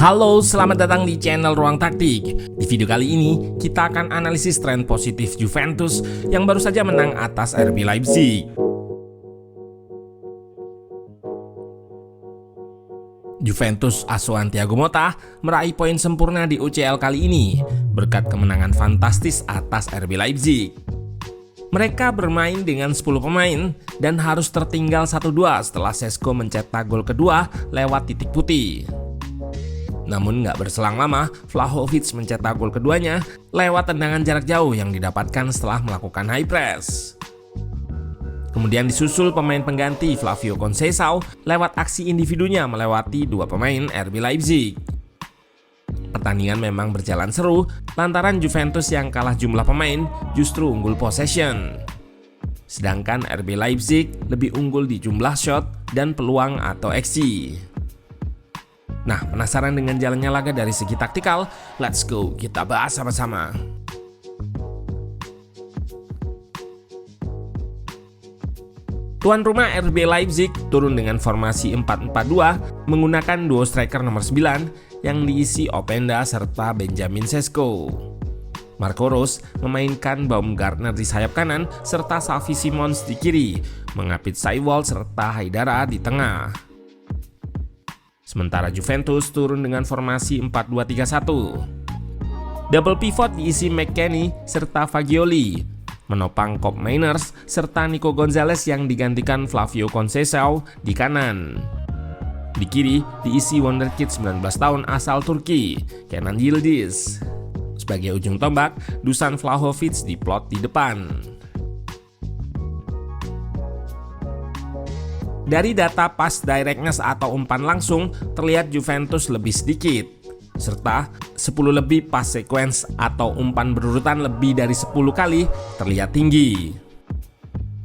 Halo, selamat datang di channel Ruang Taktik. Di video kali ini, kita akan analisis tren positif Juventus yang baru saja menang atas RB Leipzig. Juventus asuhan Thiago Motta meraih poin sempurna di UCL kali ini berkat kemenangan fantastis atas RB Leipzig. Mereka bermain dengan 10 pemain dan harus tertinggal 1-2 setelah Šeško mencetak gol kedua lewat titik putih. Namun nggak berselang lama, Vlahovic mencetak gol keduanya lewat tendangan jarak jauh yang didapatkan setelah melakukan high press. Kemudian disusul pemain pengganti Flavio Conceição lewat aksi individunya melewati dua pemain RB Leipzig. Pertandingan memang berjalan seru lantaran Juventus yang kalah jumlah pemain justru unggul possession. Sedangkan RB Leipzig lebih unggul di jumlah shot dan peluang atau XG. Nah, penasaran dengan jalannya laga dari segi taktikal? Let's go, kita bahas sama-sama. Tuan rumah RB Leipzig turun dengan formasi 4-4-2 menggunakan duo striker nomor 9 yang diisi Openda serta Benjamin Šeško. Marco Rose memainkan Baumgartner di sayap kanan serta Xavi Simons di kiri, mengapit Seiwald serta Haidara di tengah. Sementara Juventus turun dengan formasi 4-2-3-1. Double pivot diisi McKennie serta Fagioli, menopang Koop Meiners serta Nico Gonzalez yang digantikan Flavio Conceição di kanan. Di kiri diisi wonderkid 19 tahun asal Turki, Kenan Yildiz. Sebagai ujung tombak, Dusan Vlahovic diplot di depan. Dari data pass directness atau umpan langsung, terlihat Juventus lebih sedikit, serta 10 lebih pass sequence atau umpan berurutan lebih dari 10 kali terlihat tinggi.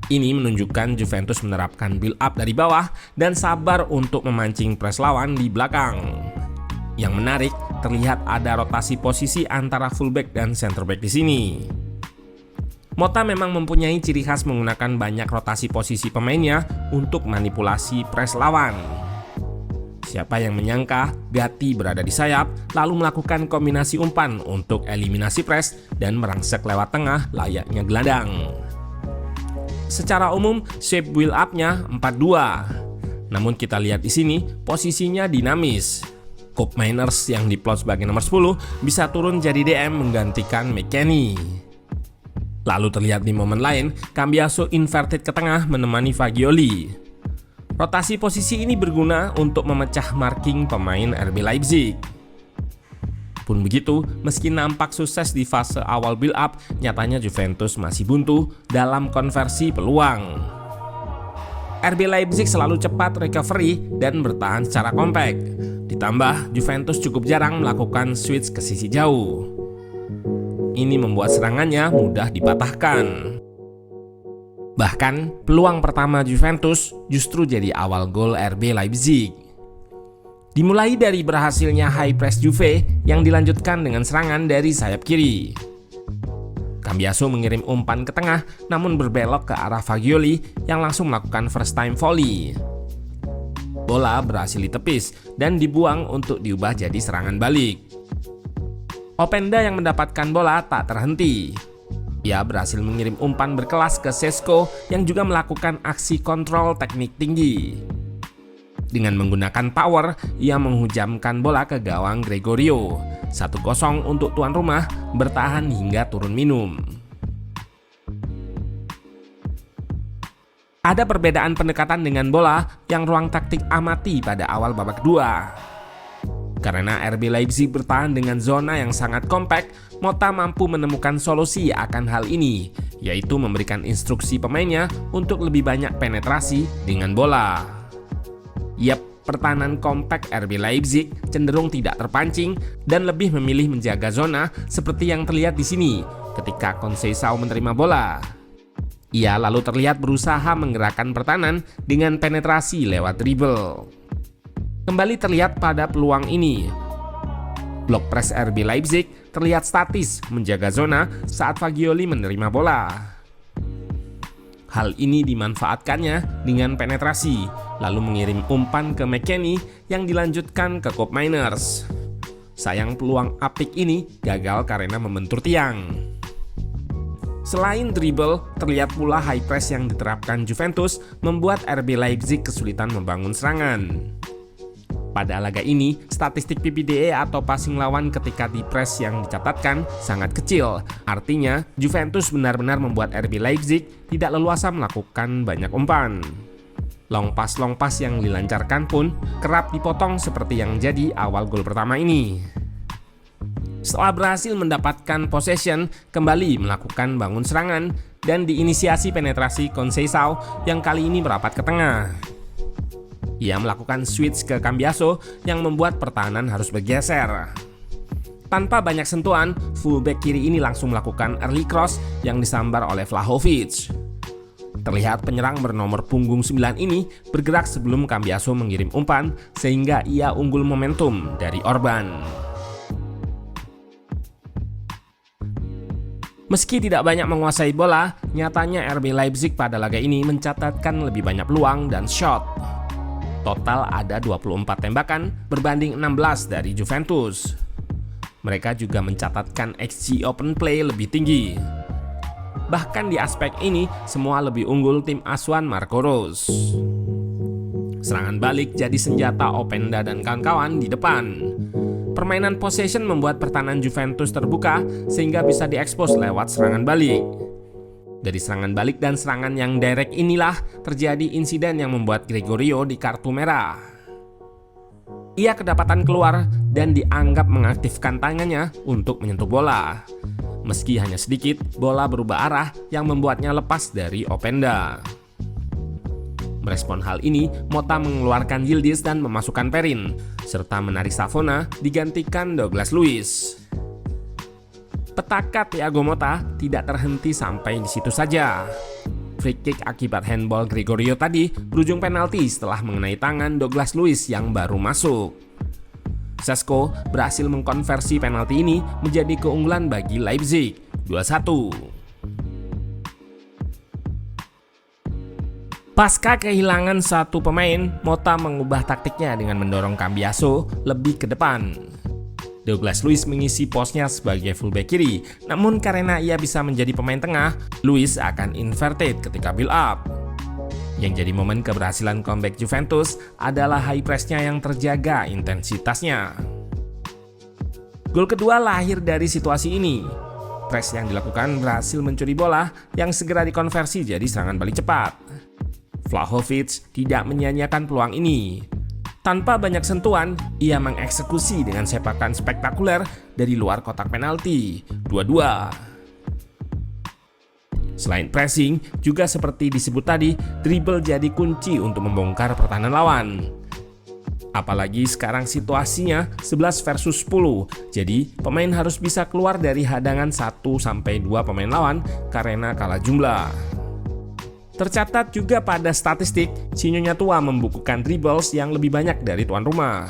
Ini menunjukkan Juventus menerapkan build up dari bawah dan sabar untuk memancing press lawan di belakang. Yang menarik, terlihat ada rotasi posisi antara fullback dan center back di sini. Motta memang mempunyai ciri khas menggunakan banyak rotasi posisi pemainnya untuk manipulasi press lawan. Siapa yang menyangka Gatti berada di sayap lalu melakukan kombinasi umpan untuk eliminasi press dan merangsek lewat tengah layaknya gelandang. Secara umum shape build up-nya 4-2. Namun kita lihat di sini posisinya dinamis. Koop Meiners yang diplot sebagai nomor 10 bisa turun jadi DM menggantikan McKennie. Lalu terlihat di momen lain, Cambiaso inverted ke tengah menemani Fagioli. Rotasi posisi ini berguna untuk memecah marking pemain RB Leipzig. Pun begitu, meski nampak sukses di fase awal build up, nyatanya Juventus masih buntu dalam konversi peluang. RB Leipzig selalu cepat recovery dan bertahan secara kompak. Ditambah, Juventus cukup jarang melakukan switch ke sisi jauh. Ini membuat serangannya mudah dipatahkan. Bahkan, peluang pertama Juventus justru jadi awal gol RB Leipzig. Dimulai dari berhasilnya high press Juve yang dilanjutkan dengan serangan dari sayap kiri. Cambiaso mengirim umpan ke tengah namun berbelok ke arah Fagioli yang langsung melakukan first time volley. Bola berhasil ditepis dan dibuang untuk diubah jadi serangan balik. Openda yang mendapatkan bola tak terhenti. Ia berhasil mengirim umpan berkelas ke Šeško yang juga melakukan aksi kontrol teknik tinggi. Dengan menggunakan power, ia menghujamkan bola ke gawang Gregorio. 1-0 untuk tuan rumah, bertahan hingga turun minum. Ada perbedaan pendekatan dengan bola yang ruang taktik amati pada awal babak kedua. Karena RB Leipzig bertahan dengan zona yang sangat kompak, Motta mampu menemukan solusi akan hal ini, yaitu memberikan instruksi pemainnya untuk lebih banyak penetrasi dengan bola. Yap, pertahanan kompak RB Leipzig cenderung tidak terpancing dan lebih memilih menjaga zona seperti yang terlihat di sini ketika Conceição menerima bola. Ia lalu terlihat berusaha menggerakkan pertahanan dengan penetrasi lewat dribble. Kembali terlihat pada peluang ini. Blok press RB Leipzig terlihat statis menjaga zona saat Fagioli menerima bola. Hal ini dimanfaatkannya dengan penetrasi, lalu mengirim umpan ke McKennie yang dilanjutkan ke Koop Meiners. Sayang peluang apik ini gagal karena membentur tiang. Selain dribble, terlihat pula high press yang diterapkan Juventus membuat RB Leipzig kesulitan membangun serangan. Pada laga ini, statistik PPDE atau passing lawan ketika di press yang dicatatkan sangat kecil. Artinya, Juventus benar-benar membuat RB Leipzig tidak leluasa melakukan banyak umpan. Long pass yang dilancarkan pun kerap dipotong seperti yang jadi awal gol pertama ini. Setelah berhasil mendapatkan possession, kembali melakukan bangun serangan dan diinisiasi penetrasi Conceição yang kali ini merapat ke tengah. Ia melakukan switch ke Cambiaso yang membuat pertahanan harus bergeser. Tanpa banyak sentuhan, fullback kiri ini langsung melakukan early cross yang disambar oleh Vlahovic. Terlihat penyerang bernomor punggung 9 ini bergerak sebelum Cambiaso mengirim umpan sehingga ia unggul momentum dari Orban. Meski tidak banyak menguasai bola, nyatanya RB Leipzig pada laga ini mencatatkan lebih banyak peluang dan shot. Total ada 24 tembakan berbanding 16 dari Juventus. Mereka juga mencatatkan XG open play lebih tinggi. Bahkan di aspek ini, semua lebih unggul tim asuhan Marco Rose. Serangan balik jadi senjata Openda dan kawan-kawan di depan. Permainan possession membuat pertahanan Juventus terbuka sehingga bisa diekspos lewat serangan balik. Dari serangan balik dan serangan yang direct inilah terjadi insiden yang membuat Gregorio di kartu merah. Ia kedapatan keluar dan dianggap mengaktifkan tangannya untuk menyentuh bola. Meski hanya sedikit, bola berubah arah yang membuatnya lepas dari Openda. Merespon hal ini, Mota mengeluarkan Yildiz dan memasukkan Perin, serta menarik Savona digantikan Douglas Luiz. Petaka Thiago Motta tidak terhenti sampai di situ saja. Free kick akibat handball Gregorio tadi berujung penalti setelah mengenai tangan Douglas Luiz yang baru masuk. Šeško berhasil mengkonversi penalti ini menjadi keunggulan bagi Leipzig 2-1. Pasca kehilangan satu pemain, Mota mengubah taktiknya dengan mendorong Cambiaso lebih ke depan. Douglas Luiz mengisi posnya sebagai fullback kiri, namun karena ia bisa menjadi pemain tengah, Luiz akan inverted ketika build up. Yang jadi momen keberhasilan comeback Juventus adalah high press-nya yang terjaga intensitasnya. Gol kedua lahir dari situasi ini. Press yang dilakukan berhasil mencuri bola yang segera dikonversi jadi serangan balik cepat. Vlahovic tidak menyia-nyiakan peluang ini. Tanpa banyak sentuhan, ia mengeksekusi dengan sepakan spektakuler dari luar kotak penalti, 2-2. Selain pressing, juga seperti disebut tadi, dribble jadi kunci untuk membongkar pertahanan lawan. Apalagi sekarang situasinya 11 versus 10, jadi pemain harus bisa keluar dari hadangan 1-2 pemain lawan karena kalah jumlah. Tercatat juga pada statistik, Sinyonya Tua membukukan dribbles yang lebih banyak dari tuan rumah.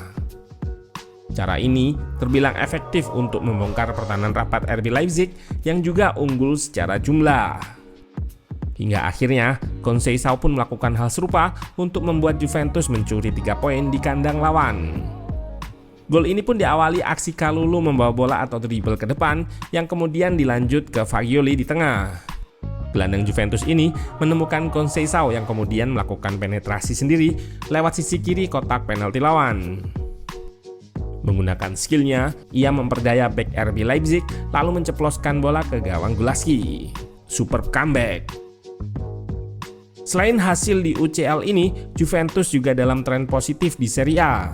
Cara ini terbilang efektif untuk membongkar pertahanan rapat RB Leipzig yang juga unggul secara jumlah. Hingga akhirnya, Conceição pun melakukan hal serupa untuk membuat Juventus mencuri 3 poin di kandang lawan. Gol ini pun diawali aksi Kalulu membawa bola atau dribble ke depan yang kemudian dilanjut ke Fagioli di tengah. Gelandang Juventus ini menemukan Conceição yang kemudian melakukan penetrasi sendiri lewat sisi kiri kotak penalti lawan. Menggunakan skillnya, ia memperdaya bek RB Leipzig lalu menceploskan bola ke gawang Gulaski. Super comeback. Selain hasil di UCL ini, Juventus juga dalam tren positif di Serie A.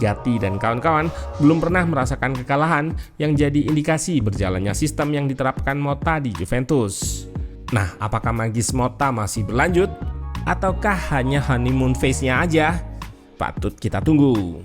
Gatti dan kawan-kawan belum pernah merasakan kekalahan yang jadi indikasi berjalannya sistem yang diterapkan Motta di Juventus. Nah, apakah magis Motta masih berlanjut? Ataukah hanya honeymoon phase-nya aja? Patut kita tunggu.